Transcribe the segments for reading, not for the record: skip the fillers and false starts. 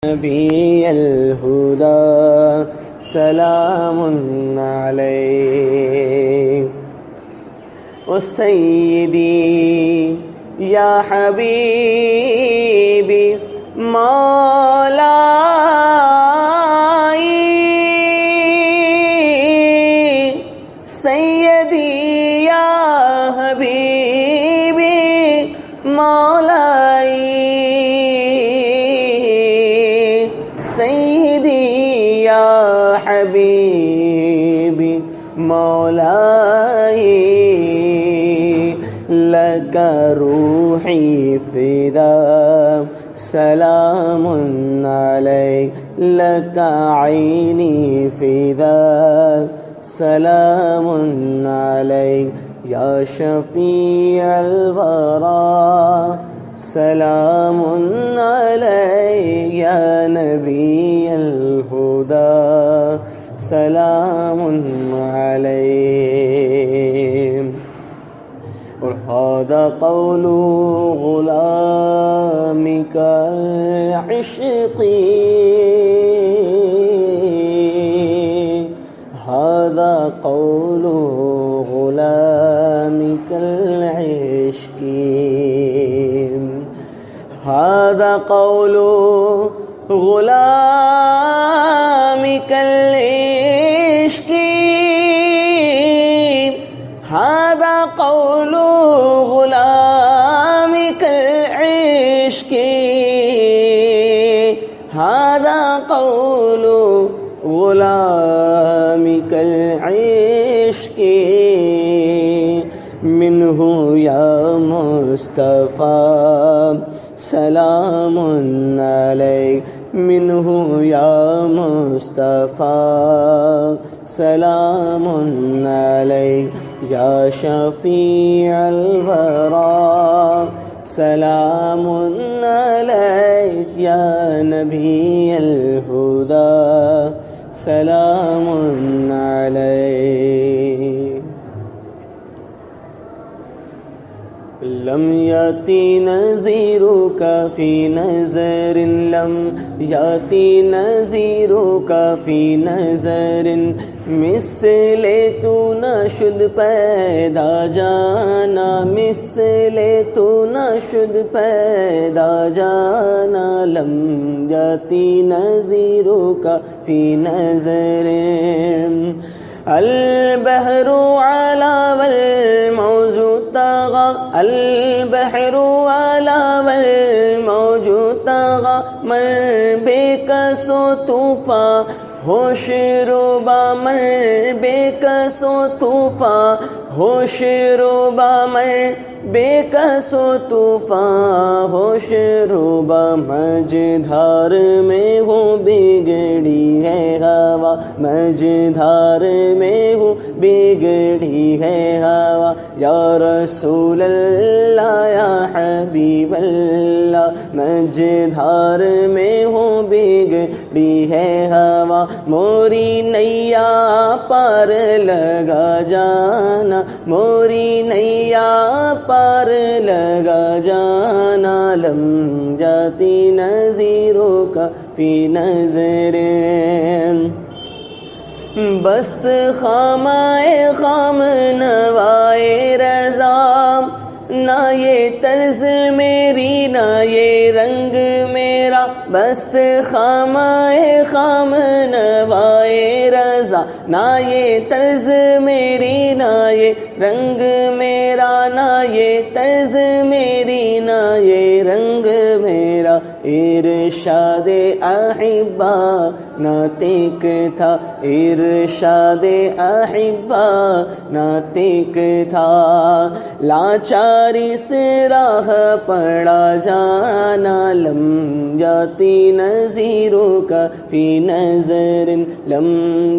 نبی الہدی سلام علیک و سیدی یا حبیبی مولائی سیدی یا حبیبی مولائی سیدی یا حبیبی مولائی لک روحی فدا سلام علیک لک عینی فدا سلام علیک یا شفیع الورا سلام علیک یا نبی الہدی سلام علیک اور هذا قول غلامك العشقی هذا قول غلامك العشقی هذا قول غلامك العشقی هذا قول غلامك العشقی هذا قول غلامك العشقی منه یا مصطفی سلام علیک منه یا مصطفی سلام علیک یا شفیع الورا سلام علیک یا نبی الہدی سلام علیک لم یاتی نذیرک فی نظر لم یاتی نذیرک فی نظر مثل تو نہ شد پیدا جانا مثل تو نہ شد پیدا جانا لم یاتی نذیرک فی نظر البحر علا والموج طغى البحر علا والموج طغى مر بکس و طوفان ہوش روبا مر بکس و طوفان ہوش روبا مر بکس و طوفان ہوش روبا مجدھار میں ہوں بگڑی ہے ہوا مجدھار میں ہوں بگڑی ہے ہوا یا رسول اللہ یا حبیب اللہ مجدھار میں ہوں بگڑی ہے ہوا موری نیا پار لگا جانا موری نیا پار لگا جانا لم جاتی نذیروں کا فی نظر بس خامائے خام نوائے رضا نہ یہ طرز میری نہ یہ رنگ میرا بس خامائے خام نوائے رضا نہ یہ طرز میری نہ یہ رنگ میرا نہ یہ طرز میری نہ یہ رنگ میرا ارشاد احبا ناطق تھا ارشاد احبا ناطق تھا لاچاری سے راہ پڑا جانا لم یاتی نذیروں کا فی نظر لم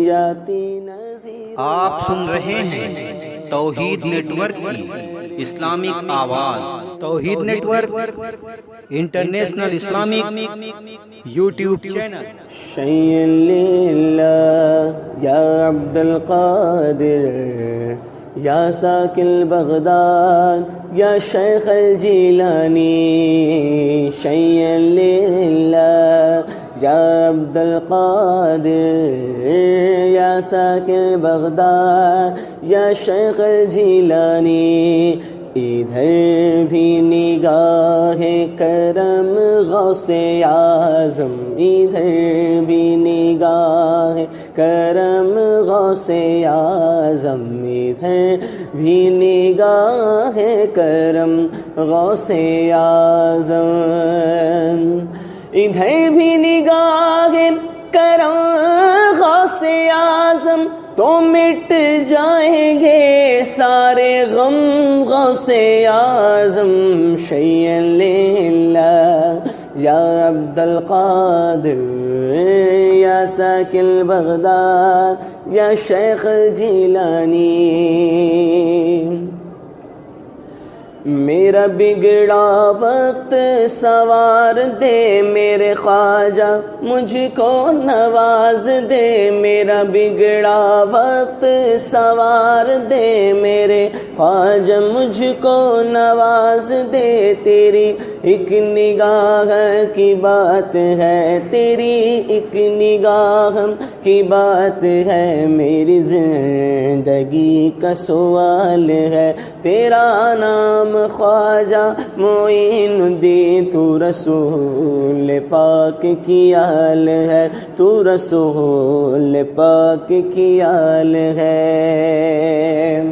یاتی نذیر آپ سن رہے ہیں توحید نیٹ ورک کی اسلامک آواز Tawheed network international Islamic YouTube channel شیء للہ یا عبد القادر یا ساکن بغداد یا شیخ الجیلانی شیء للہ یا عبد القادر یا ساکن بغداد یا شیخ الجیلانی، ادھر بھی نگاہ کرم غوث اعظم، ادھر بھی نگاہ کرم غوث اعظم، ادھر بھی نگاہ کرم غوث اعظم، ادھر بھی نگاہ کرم غوث اعظم، تو مٹ جائیں گے سارے غم غوث اعظم، شیئا للہ یا عبد القادر یا ساکن بغداد یا شیخ الجیلانی، میرا بگڑا وقت سوار دے میرے خواجہ، مجھ کو نواز دے، میرا بگڑا وقت سوار دے میرے خواجہ، مجھ کو نواز دے، تیری ایک نگاہ کی بات ہے، تیری ایک نگاہ کی بات ہے، میری زندگی کا سوال ہے، تیرا نام خواجہ معین الدین، تو رسول پاک کی آل ہے، تو رسول پاک کی آل ہے،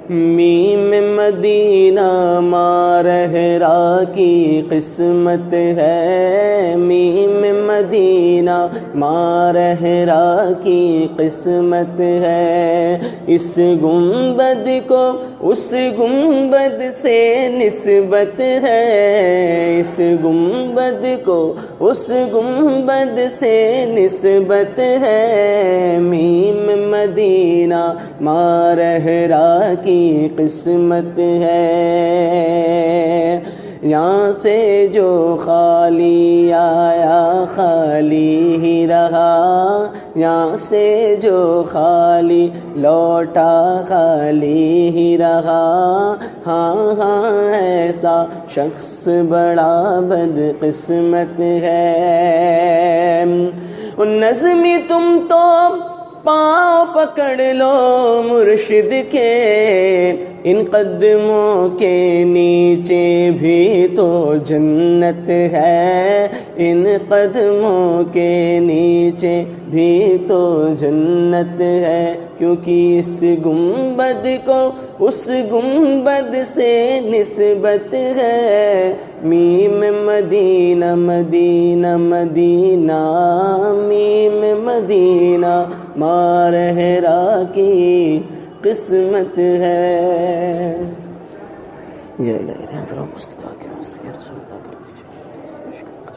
میم مدینہ مارہرا کی قسمت ہے، میم مدینہ مارہرا کی قسمت ہے، اس گنبد کو اس گنبد سے نسبت ہے، اس گنبد کو اس گنبد سے نسبت ہے، میم مدینہ مارہرا کی قسمت ہے، یہاں سے جو خالی آیا خالی ہی رہا، یہاں سے جو خالی لوٹا خالی ہی رہا، ہاں ہاں ایسا شخص بڑا بد قسمت ہے، نظمی تم تو پاؤں پکڑ لو مرشد کے، ان قدموں کے نیچے بھی تو جنت ہے، ان قدموں کے نیچے بھی تو جنت ہے، کیونکہ اس گنبد کو اس گنبد سے نسبت ہے، میم مدینہ مدینہ مدینہ، میم مدینہ مارہرا کی قسمت ہے، یا الہی رحم فرما مصطفیٰ کے واسطے، یا رسول اللہ کر دیجیے اس مشکل کا